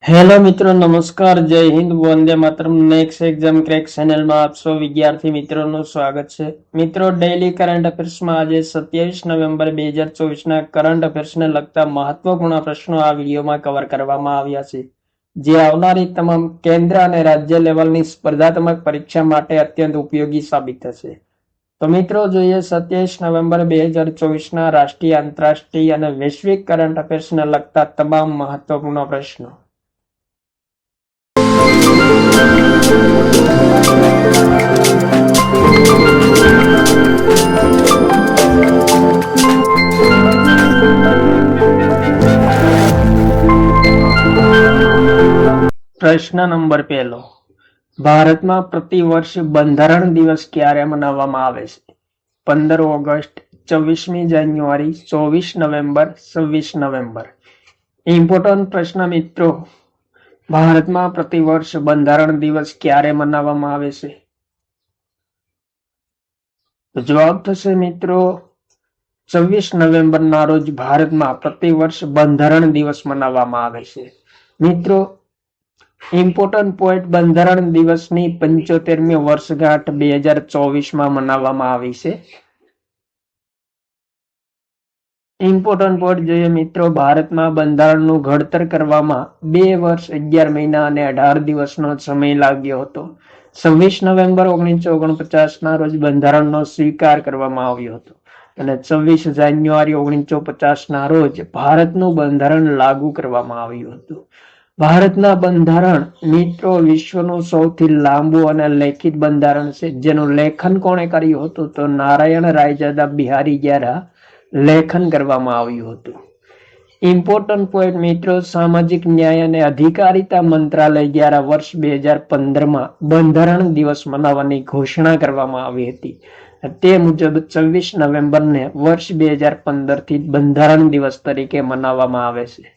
Hello મિત્રો, નમસ્કાર, જય Hind, Vande Mataram. Next exam crack ચેનલમાં આપ સૌ વિદ્યાર્થી મિત્રોનું સ્વાગત છે. મિત્રો, ડેઇલી કરંટ અફેર્સમાં આજે 27 નવેમ્બર 2024ના કરંટ અફેર્સને લગતા મહત્વપૂર્ણ પ્રશ્નો આ વિડીયોમાં કવર કરવામાં આવ્યા છે, જે આવનારી તમામ કેન્દ્ર અને રાજ્ય લેવલની સ્પર્ધાત્મક પરીક્ષા માટે અત્યંત ઉપયોગી સાબિત થશે. તો મિત્રો, જોઈએ 27 નવેમ્બર 2024ના રાષ્ટ્રીય, આંતરરાષ્ટ્રીય અને વૈશ્વિક કરંટ અફેર્સને લગતા તમામ મહત્વપૂર્ણ પ્રશ્નો. પ્રશ્ન નંબર 1. ભારતમાં પ્રતિવર્ષ બંધારણ દિવસ ક્યારે મનાવવામાં આવે છે? 15 ઓગસ્ટ, 24મી જાન્યુઆરી, 24 નવેમ્બર, 26 નવેમ્બર. ઇમ્પોર્ટન્ટ પ્રશ્ન મિત્રો, ભારતમાં પ્રતિવર્ષ બંધારણ દિવસ ક્યારે મનાવવામાં આવે છે? તો જવાબ થશે મિત્રો 26 નવેમ્બરના રોજ ભારતમાં પ્રતિવર્ષ બંધારણ દિવસ મનાવવામાં આવે છે. મિત્રો, ઇમ્પોર્ટન્ટ પોઈન્ટ, બંધારણ દિવસની 75મી વર્ષગાંઠ 2024માં મનાવવામાં આવી છે. ઇમ્પોર્ટન્ટ પોઈન્ટ જોઈએ મિત્રો, ભારતમાં બંધારણનું ઘડતર કરવામાં 2 વર્ષ 11 મહિના અને 18 દિવસનો સમય લાગ્યો હતો. 26 નવેમ્બર 1949ના રોજ બંધારણનો સ્વીકાર કરવામાં આવ્યો હતો અને 26 જાન્યુઆરી 1950ના રોજ ભારતનું બંધારણ લાગુ કરવામાં આવ્યું હતું. ભારતના બંધારણ મિત્રો વિશ્વનું સૌથી લાંબુ અને લેખિત બંધારણ છે, જેનું લેખન કોણે કર્યું હતું? તો નારાયણ રાયજાદા બિહારી દ્વારા લેખન કરવામાં આવ્યું હતું. ઇમ્પોર્ટન્ટ પોઈન્ટ મિત્રો, સામાજિક ન્યાય અને અધિકારિતા મંત્રાલય દ્વારા વર્ષ 2015માં બંધારણ દિવસ મનાવવાની ઘોષણા કરવામાં આવી હતી. તે મુજબ 26 નવેમ્બરને વર્ષ 2015થી બંધારણ દિવસ તરીકે મનાવવામાં આવે છે.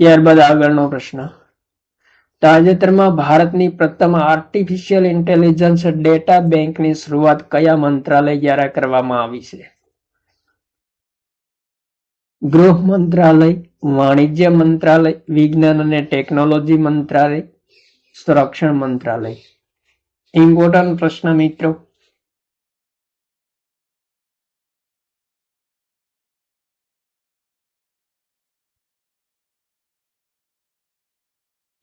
ત્યારબાદ આગળનો પ્રશ્ન. તાજેતરમાં ભારતની પ્રથમ આર્ટિફિશિયલ ઇન્ટેલિજન્સ ડેટા બેંકની શરૂઆત કયા મંત્રાલય દ્વારા કરવામાં આવી છે? ગૃહ મંત્રાલય, વાણિજ્ય મંત્રાલય, વિજ્ઞાન અને ટેકનોલોજી મંત્રાલય, સંરક્ષણ મંત્રાલય. ઇમ્પોર્ટન્ટ પ્રશ્ન મિત્રો,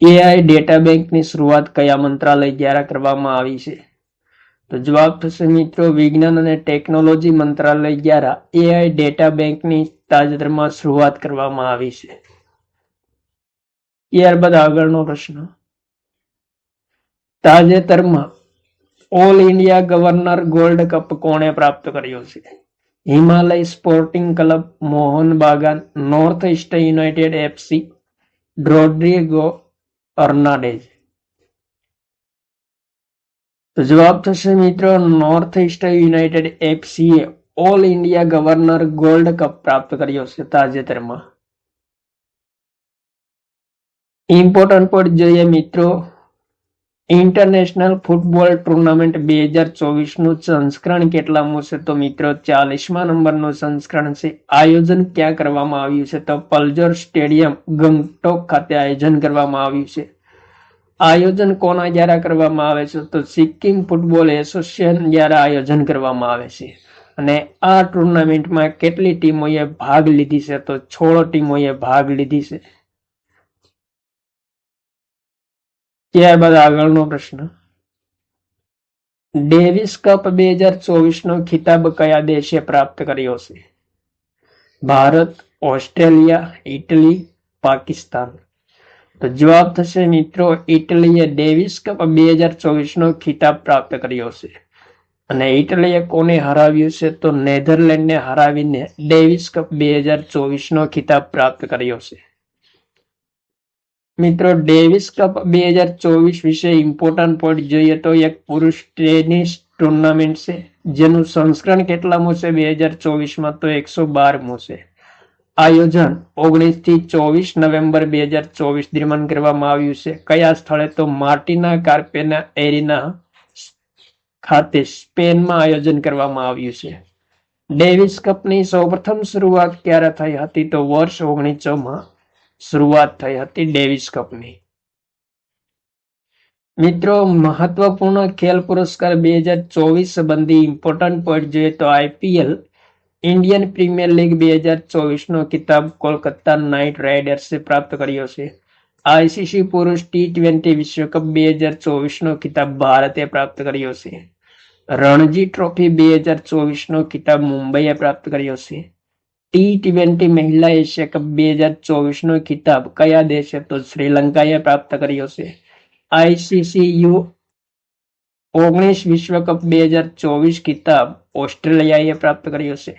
એઆઈ ડેટા બેંકની શરૂઆત કયા મંત્રાલય દ્વારા કરવામાં આવી છે? તો જવાબ થશે મિત્રો વિજ્ઞાન અને ટેકનોલોજી મંત્રાલય દ્વારા એઆઈ ડેટા બેંકની તાજેતરમાં શરૂઆત કરવામાં આવી છે. ત્યારબાદ આગળનો પ્રશ્ન. તાજેતરમાં all India governor gold cup કોણે પ્રાપ્ત કર્યો છે? Himalaya sporting club, Mohan Bagan, north east united FC, Rodrigo Hernandez. તો જવાબ થશે મિત્રો નોર્થ ઇસ્ટ યુનાઇટેડ એફસીએ all India governor gold cup પ્રાપ્ત કર્યો છે તાજેતરમાં. ઇમ્પોર્ટન્ટ પોઈન્ટ જોઈએ મિત્રો, ઇન્ટરનેશનલ ફૂટબોલ ટુર્નામેન્ટ 2024નું સંસ્કરણ કેટલામું છે? તો મિત્રો 40મા નંબરનું સંસ્કરણ છે. આયોજન ક્યાં કરવામાં આવ્યું છે? તો પલ્જોર સ્ટેડિયમ, ગંગટોક ખાતે આયોજન કરવામાં આવ્યું છે. આયોજન કોના દ્વારા કરવામાં આવે છે? તો સિક્કિમ ફૂટબોલ એસોસિએશન દ્વારા આયોજન કરવામાં આવે છે. અને આ ટુર્નામેન્ટમાં કેટલી ટીમોએ ભાગ લીધી છે? તો 16 ટીમોએ ભાગ લીધી છે. ત્યારબાદ આગળનો પ્રશ્ન. ડેવિસ કપ 2024નો ખિતાબ કયા દેશે પ્રાપ્ત કર્યો છે? Bharat, Australia, Italy, Pakistan. તો જવાબ થશે મિત્રો ઇટલીએ ડેવિસ કપ 2024નો ખિતાબ પ્રાપ્ત કર્યો છે. અને ઇટલીએ કોને હરાવ્યું છે? તો નેધરલેન્ડને હરાવીને ડેવિસ કપ 2024નો ખિતાબ પ્રાપ્ત કર્યો છે. મિત્રો, ડેવિસ કપ 2024 વિશે ઇમ્પોર્ટન્ટ પોઈન્ટ જોઈએ તો એક પુરુષ ટેનિસ ટુર્નામેન્ટ છે, જેનું સંસ્કરણ કેટલામું છે 2024માં? તો 112મું છે. આયોજન 19 થી 24 નવેમ્બર 2024 દરમિયાન કરવામાં આવ્યું છે. કયા સ્થળે? તો માર્ટિના કાર્પેના એરિના ખાતે સ્પેનમાં આયોજન કરવામાં આવ્યું છે. ડેવિસ કપની સૌપ્રથમ શરૂઆત ક્યારે થઈ હતી? તો વર્ષ 1900 શરૂઆત થઈ હતી ડેવિસ કપની. મિત્રો, મહત્વપૂર્ણ ખેલ પુરસ્કાર 2024 સંબંધી ઇમ્પોર્ટન્ટ પોઈન્ટ જોઈએ તો IPL ઇન્ડિયન પ્રીમિયર લીગ 2024 નો ખિતાબ કોલકાતા નાઇટ રાઇડર્સે પ્રાપ્ત કર્યો છે. ICC પુરુષ T20 વિશ્વકપ 2024 નો ખિતાબ ભારતે પ્રાપ્ત કર્યો છે. રણજી ટ્રોફી 2024 નો ખિતાબ મુંબઈએ પ્રાપ્ત કર્યો છે. T20 મહિલા એશિયા કપ 2024 નો ખિતાબ કયા દેશે? તો શ્રીલંકાએ પ્રાપ્ત કર્યો છે. ICC U19 વિશ્વકપ 2024 ખિતાબ ઓસ્ટ્રેલિયાએ પ્રાપ્ત કર્યો છે.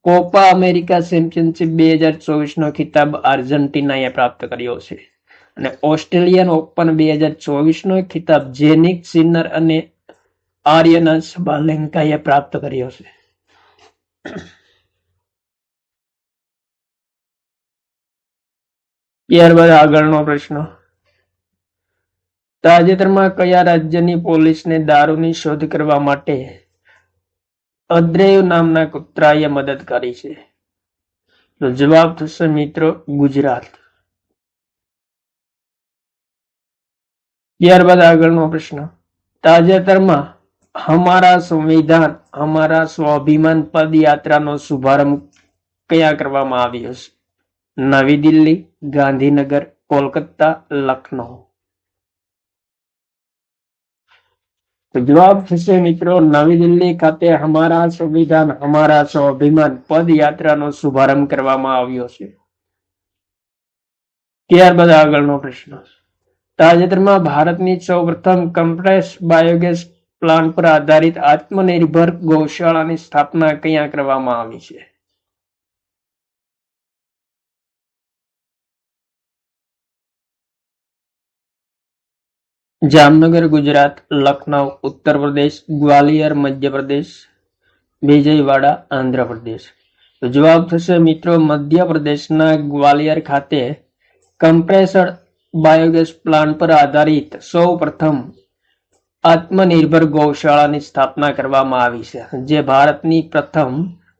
કોપા અમેરિકા ચેમ્પિયનશિપ 2024 નો ખિતાબ આર્જેન્ટિનાએ પ્રાપ્ત કર્યો છે. અને ઓસ્ટ્રેલિયન ઓપન 2024 નો ખિતાબ જેનિક સિનર અને આર્યના સબાલેન્કાએ પ્રાપ્ત કર્યો છે. ત્યારબાદ આગળનો પ્રશ્ન. તાજેતરમાં કયા રાજ્યની પોલીસને દારૂની શોધ કરવા માટે અદ્રેવ નામના કૂતરાએ મદદ કરી છે? તો જવાબ થશે મિત્રો ગુજરાત. ત્યારબાદ આગળનો પ્રશ્ન. તાજેતરમાં હમારા સંવિધાન હમારા સ્વાભિમાન પદયાત્રાનો શુભારંભ કયા કરવામાં આવ્યો છે? નવી દિલ્હી, ગાંધીનગર, કોલકાતા, લખનઉ. તો જવાબ થશે મિત્રો નવી દિલ્હી ખાતે હમારા સંવિધાન હમારા સ્વાભિમાન પદયાત્રાનો શુભારંભ કરવામાં આવ્યો છે. ત્યારબાદ આગળનો પ્રશ્ન. તાજેતરમાં ભારતની સૌપ્રથમ કમ્પ્રેસ્ડ બાયોગેસ પ્લાન્ટ પર આધારિત આત્મનિર્ભર ગૌશાળાની સ્થાપના ક્યાં કરવામાં આવી છે? જામનગર ગુજરાત, લખનઉ ઉત્તર પ્રદેશ, ગ્વાલિયર મધ્યપ્રદેશ, વિજયવાડા આંધ્રપ્રદેશ. તો જવાબ થશે મિત્રો મધ્યપ્રદેશના ગ્વાલિયર ખાતે કમ્પ્રેસ્ડ બાયોગેસ પ્લાન્ટ પર આધારિત સૌ પ્રથમ આત્મનિર્ભર ગૌશાળાની સ્થાપના કરવામાં આવી છે, જે ભારતની પ્રથમ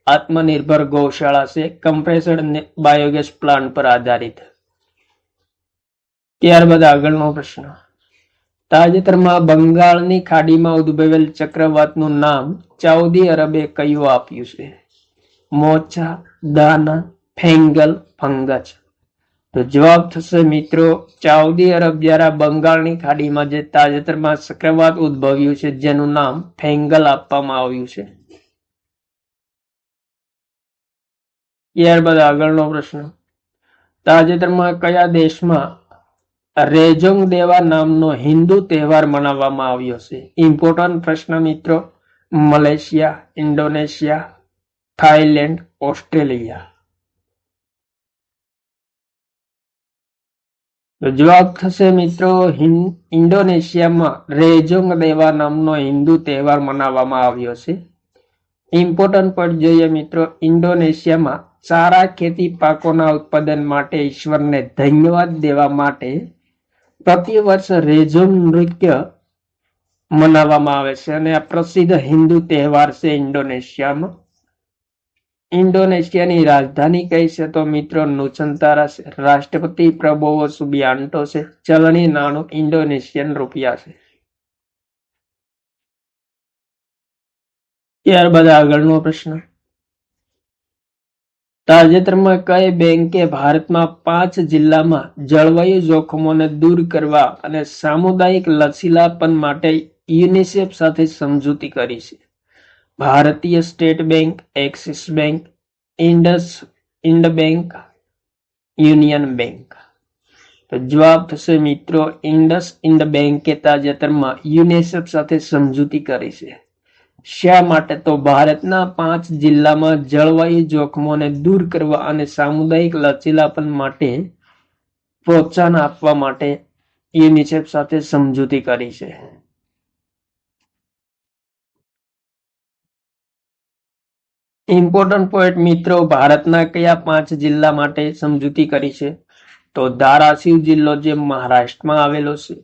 આત્મનિર્ભર ગૌશાળા છે કમ્પ્રેસ્ડ બાયોગેસ પ્લાન્ટ પર આધારિત. ત્યારબાદ આગળનો પ્રશ્ન. તાજેતરમાં બંગાળની ખાડીમાં ઉદ્ભવેલ ચક્રવાતનું નામ સાઉદી અરબે કયું આપ્યું છે? મોચા, દાના, ફેંગલ, ફંગસ. તો જવાબ થશે મિત્રો સાઉદી અરબ દ્વારા બંગાળની ખાડીમાં જે તાજેતરમાં ચક્રવાત ઉદ્ભવ્યું છે જેનું નામ ફેંગલ આપવામાં આવ્યું છે. ત્યારબાદ આગળનો પ્રશ્ન. તાજેતરમાં કયા દેશમાં રેજોંગ દેવા નામનો હિન્દુ તહેવાર મનાવવામાં આવ્યો છે? ઇમ્પોર્ટન્ટ પ્રશ્ન મિત્રો. Malaysia, Indonesia, Thailand, Australia. તો જવાબ થશે મિત્રો ઇન્ડોનેશિયામાં રેજોંગ દેવા નામનો હિન્દુ તહેવાર મનાવવામાં આવ્યો છે. ઇમ્પોર્ટન્ટ પોઈન્ટ જોઈએ મિત્રો. ઇન્ડોનેશિયામાં સારા ખેતી પાકોના ઉત્પાદન માટે ઈશ્વરને ધન્યવાદ દેવા માટે પ્રતિ વર્ષ રેજોંગ નૃત્ય મનાવવામાં આવે છે અને આ પ્રસિદ્ધ હિન્દુ તહેવાર છે ઇન્ડોનેશિયામાં. ઇન્ડોનેશિયાની રાજધાની કઈ છે? તો મિત્રો નુસન્તારા છે. રાષ્ટ્રપતિ પ્રબોવો સુબિયાન્ટો છે. ચલણી નાણું ઇન્ડોનેશિયન રૂપિયા છે. ત્યારબાદ આગળનો પ્રશ્ન. તાજેતરમાં કઈ બેંકે ભારતમાં 5 જિલ્લામાં જળવાયુ જોખમોને દૂર કરવા અને સામુદાયિક લચીલાપન માટે યુનિસેફ સાથે સમજૂતી કરી છે? Bharatiya state bank, axis bank, Ind bank, union bank. તો જવાબ થશે મિત્રો ઇન્ડ બેંકે તાજેતરમાં યુનિસેફ સાથે સમજૂતી કરી છે. શા માટે? તો ભારતના 5 જિલ્લામાં જળવાયુ જોખમોને દૂર કરવા અને સામુદાયિક લચીલાપન માટે પ્રોત્સાહન આપવા માટે યુનિસેફ સાથે સમજૂતી કરી છે. ઇમ્પોર્ટન્ટ પોઈન્ટ મિત્રો. ભારતના કયા 5 જિલ્લા માટે સમજૂતી કરી છે? તો ધારાસિવ જિલ્લો જે મહારાષ્ટ્રમાં આવેલો છે,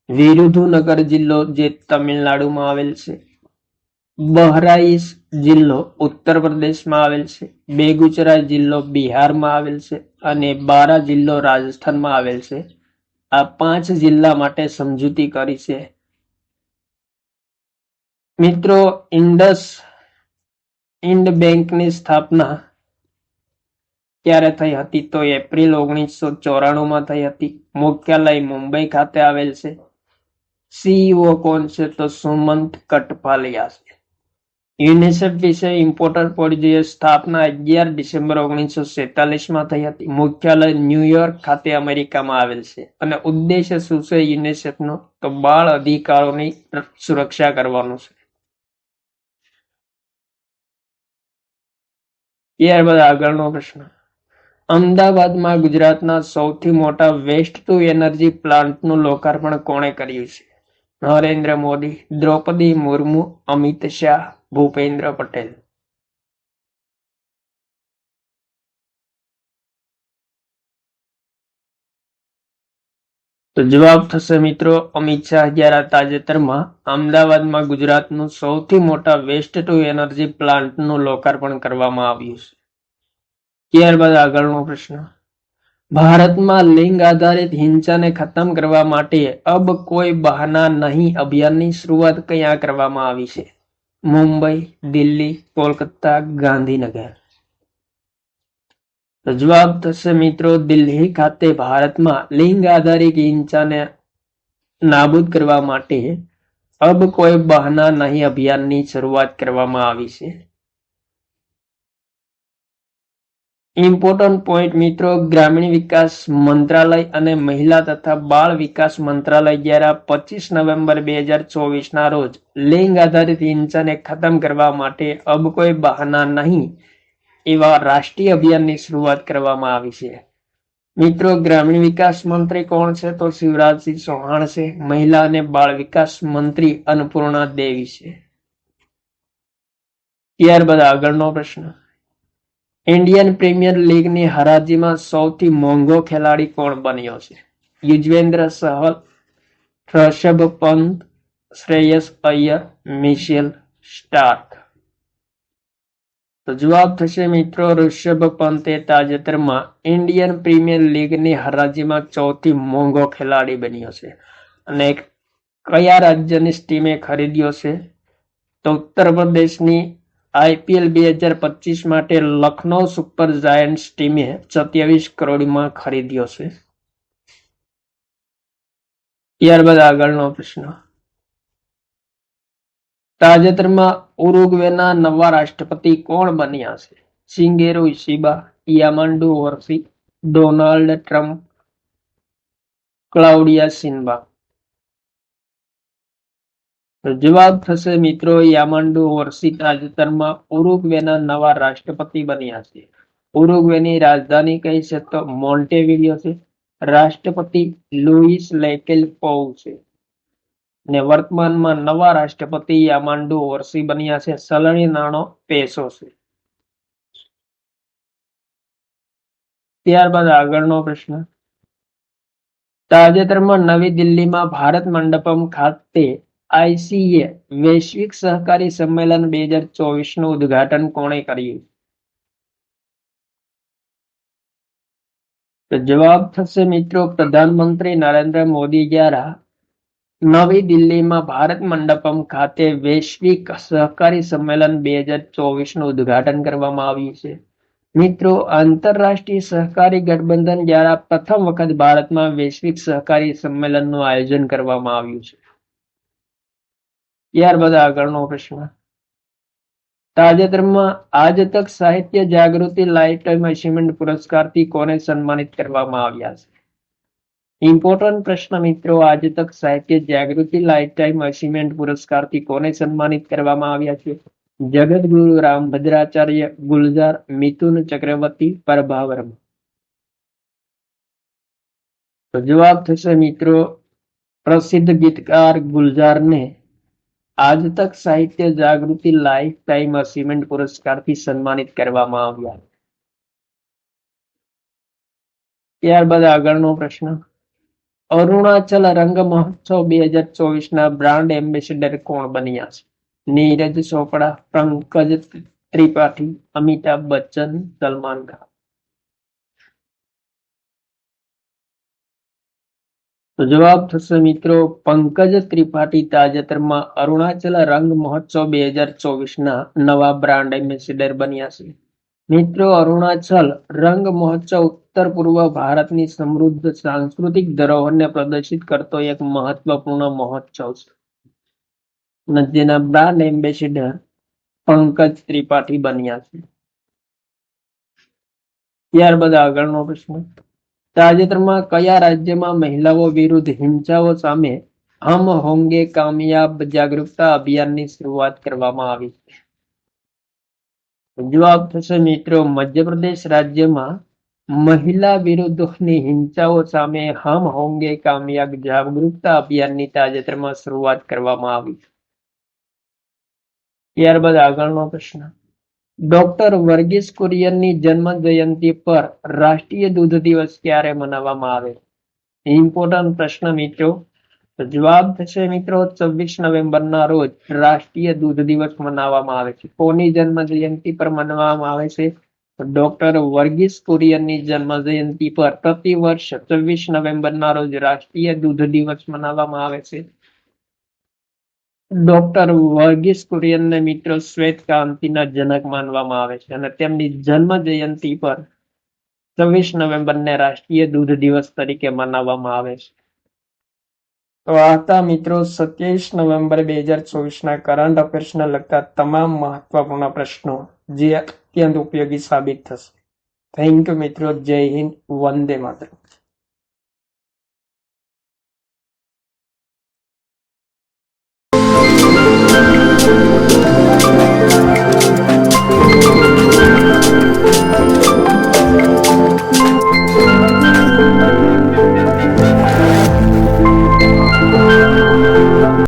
વિરુધુનગર જિલ્લો જે તમિલનાડુમાં આવેલ છે, બહરાઈચ જિલ્લો ઉત્તર પ્રદેશમાં આવેલ છે, બેગુચરાઈ જિલ્લો બિહારમાં આવેલ છે અને બારા જિલ્લો રાજસ્થાનમાં આવેલ છે. આ 5 જિલ્લા માટે સમજૂતી કરી છે. મિત્રો, ઇન્ડ બેંકની સ્થાપના ક્યારે થઈ હતી? તો એપ્રિલ 1994 થઈ હતી. મુખ્યાલય મુંબઈ ખાતે આવેલ છે. સીઈઓ કોણ છે? તો સુમંત કઠપાલિયા છે. યુનિસેફ વિશે ઇમ્પોર્ટન્ટ પોઈન્ટ જોઈએ. સ્થાપના 11 ડિસેમ્બર 1947 થઈ હતી. મુખ્યાલય ન્યુયોર્ક ખાતે અમેરિકામાં આવેલ છે. અને ઉદ્દેશ્ય શું છે યુનિસેફનો? તો બાળ અધિકારોની સુરક્ષા કરવાનું છે. ત્યારબાદ આગળનો પ્રશ્ન, અમદાવાદમાં ગુજરાતના સૌથી મોટા વેસ્ટ ટુ એનર્જી પ્લાન્ટનું લોકાર્પણ કોણે કર્યું છે? નરેન્દ્ર મોદી, દ્રૌપદી મુર્મુ, અમિત શાહ, ભૂપેન્દ્ર પટેલ. તો જવાબ થશે મિત્રો અમિત શાહ દ્વારા તાજેતરમાં અમદાવાદમાં ગુજરાતનું સૌથી મોટા વેસ્ટ ટુ એનર્જી પ્લાન્ટનું લોકાર્પણ કરવામાં આવ્યું છે. ત્યારબાદ આગળનો પ્રશ્ન, ભારતમાં લિંગ આધારિત હિંસાને ખતમ કરવા માટે અબ કોઈ બહાના નહીં અભિયાનની શરૂઆત ક્યાં કરવામાં આવી છે? મુંબઈ, દિલ્હી, કોલકાતા, ગાંધીનગર. તો જવાબ થશે મિત્રો દિલ્હી ખાતે ભારતમાં લિંગ આધારિત હિંસાને નાબૂદ કરવા માટે અબ કોઈ બહાના નહીં અભિયાનની શરૂઆત કરવામાં આવી છે. ઇમ્પોર્ટન્ટ પોઈન્ટ મિત્રો, ગ્રામીણ વિકાસ મંત્રાલય અને મહિલા તથા બાળ વિકાસ મંત્રાલય દ્વારા 25 નવેમ્બર 2024 રોજ લિંગ આધારિત હિંસાને ખતમ કરવા માટે અબ કોઈ બહાના નહીં એવા રાષ્ટ્રીય અભિયાનની શરૂઆત કરવામાં આવી છે. મિત્રો, ગ્રામીણ વિકાસ મંત્રી કોણ છે? તો શિવરાજસિંહ ચૌહાણ છે. મહિલા અને બાળ વિકાસ મંત્રી અન્નપૂર્ણા દેવી છે. ત્યારબાદ આગળનો પ્રશ્ન, ઇન્ડિયન પ્રીમિયર લીગની હરાજીમાં સૌથી મોંઘો ખેલાડી કોણ બન્યો છે? યુજવેન્દ્ર ચહલ, ઋષભ પંત, શ્રેયસ અય્યર, મિશેલ સ્ટાર્ક. તો જવાબ થશે મિત્રો ઋષભ પંતે તાજેતરમાં ઇન્ડિયન પ્રીમિયર લીગની હરાજીમાં સૌથી મોંઘો ખેલાડી બન્યો છે. અને કયા રાજ્યની ટીમે ખરીદ્યો છે? તો ઉત્તર પ્રદેશની IPL 2025 માટે લખનૌ સુપર જાયન્ટ્સ ટીમે 27 કરોડમાં ખરીદ્યો છે. ત્યારબાદ આગળનો પ્રશ્ન, તાજેતરમાં ઉરુગ્વેના નવા રાષ્ટ્રપતિ કોણ બન્યા છે? શિગેરુ ઇશિબા, યામાંડુ હોર્સી, ડોનાલ્ડ ટ્રમ્પ, ક્લાઉડિયા સિલ્વા. જવાબ થશે મિત્રો યામાંડુ હોર્સી તાજેતરમાં ઉરુગ્વેના નવા રાષ્ટ્રપતિ બન્યા છે. ઉરુગ્વેની રાજધાની કઈ છે? તો મોન્ટેવિડિયો છે. રાષ્ટ્રપતિ લુઈસ લેકેલ પોઉ છે. ને વર્તમાનમાં નવા રાષ્ટ્રપતિ યામાંડુ હોર્સી બન્યા છે. ચલણી નાણો પેસો છે. ત્યારબાદ આગળનો પ્રશ્ન, તાજેતરમાં નવી દિલ્હીમાં ભારત મંડપમ ખાતે ICA વૈશ્વિક સહકારી સંમેલન 2024 નું ઉદ્ઘાટન કોણે કર્યું? તો જવાબ થશે મિત્રો પ્રધાનમંત્રી નરેન્દ્ર મોદી દ્વારા નવી દિલ્હીમાં ભારત મંડપમ ખાતે વૈશ્વિક સહકારી સંમેલન 2024 નું ઉદ્ઘાટન કરવામાં આવ્યું છે. મિત્રો, આંતરરાષ્ટ્રીય સહકારી ગઠબંધન દ્વારા પ્રથમ વખત ભારતમાં વૈશ્વિક સહકારી સંમેલનનું આયોજન કરવામાં આવ્યું છે. ત્યારબાદ આગળનો પ્રશ્ન, તાજેતરમાં આજ તક સાહિત્ય જાગૃતિ લાઇફટાઇમ અચીવમેન્ટ પુરસ્કારથી કોને સન્માનિત કરવામાં આવ્યા છે? ઇમ્પોર્ટન્ટ પ્રશ્ન મિત્રો, આજ તક સાહિત્ય જાગૃતિ લાઇફટાઇમ અચીવમેન્ટ પુરસ્કારથી કોને સન્માનિત કરવામાં આવ્યા છે? જગતગુરુ રામભદ્રાચાર્ય, ગુલઝાર, મિથુન ચક્રવર્તી, પ્રભા વર્મા. તો જવાબ થશે મિત્રો પ્રસિદ્ધ ગીતકાર ગુલઝારને આજ તક સાહિત્ય જાગૃતિ લાઈફ ટાઈમ અચીવમેન્ટ પુરસ્કારથી સન્માનિત કરવામાં આવ્યા. ત્યારબાદ આગળનો પ્રશ્ન, અરુણાચલ રંગ મહોત્સવ 2024 ના બ્રાન્ડ એમ્બેસેડર કોણ બન્યા છે? નીરજ ચોપડા, પંકજ ત્રિપાઠી, અમિતાભ બચ્ચન, સલમાન ખાન? તો જવાબ થશે મિત્રો પંકજ ત્રિપાઠી તાજેતરમાં અરુણાચલ રંગ મહોત્સવ 2024 નવા બ્રાન્ડ એમ્બેસેડર બન્યા છે. મિત્રો અરુણાચલ રંગ મહોત્સવ ઉત્તર પૂર્વ ભારતની સમૃદ્ધ સાંસ્કૃતિક ધરોહરને પ્રદર્શિત કરતો એક મહત્વપૂર્ણ મહોત્સવ છે, જેના બ્રાન્ડ એમ્બેસેડર પંકજ ત્રિપાઠી બન્યા છે. ત્યારબાદ આગળનો પ્રશ્ન, તાજેતરમાં કયા રાજ્યમાં મહિલાઓ વિરુદ્ધ હિંસાઓ સામે હમ હોંગે કામયાબ જાગૃતતા અભિયાનની શરૂઆત કરવામાં આવી છે? જવાબ થશે મિત્રો મધ્યપ્રદેશ રાજ્યમાં મહિલા વિરુદ્ધની હિંસાઓ સામે હમ હોંગે કામયાબ જાગૃતતા અભિયાનની તાજેતરમાં શરૂઆત કરવામાં આવી છે. ત્યારબાદ આગળનો પ્રશ્ન, ડોક્ટર વર્ગીસ કુરિયનની જન્મ જયંતિ પર રાષ્ટ્રીય દૂધ દિવસ ક્યારે મનાવવામાં આવે? ઇમ્પોર્ટન્ટ પ્રશ્ન મિત્રો. તો જવાબ થશે મિત્રો 26 નવેમ્બરના રોજ રાષ્ટ્રીય દૂધ દિવસ મનાવવામાં આવે છે. કોની જન્મ જયંતિ પર મનાવવામાં આવે છે? ડોક્ટર વર્ગીસ કુરિયનની જન્મ જયંતિ પર પ્રતિવર્ષ 26 નવેમ્બરના રોજ રાષ્ટ્રીય દૂધ દિવસ મનાવવામાં આવે છે. ડોક્ટર વર્ગીસ કુરિયનને મિત્રો શ્વેત ક્રાંતિના જનક માનવામાં આવે છે અને તેમની જન્મ જયંતિ પર 26 નવેમ્બરને રાષ્ટ્રીય દૂધ દિવસ તરીકે મનાવવામાં આવે છે. તો આ હતા મિત્રો 27 નવેમ્બર 2024 કરંટ અફેર્સને લગતા તમામ મહત્વપૂર્ણ પ્રશ્નો, જે અત્યંત ઉપયોગી સાબિત થશે. થેન્ક યુ મિત્રો. જય હિન્દ. વંદે માતરમ.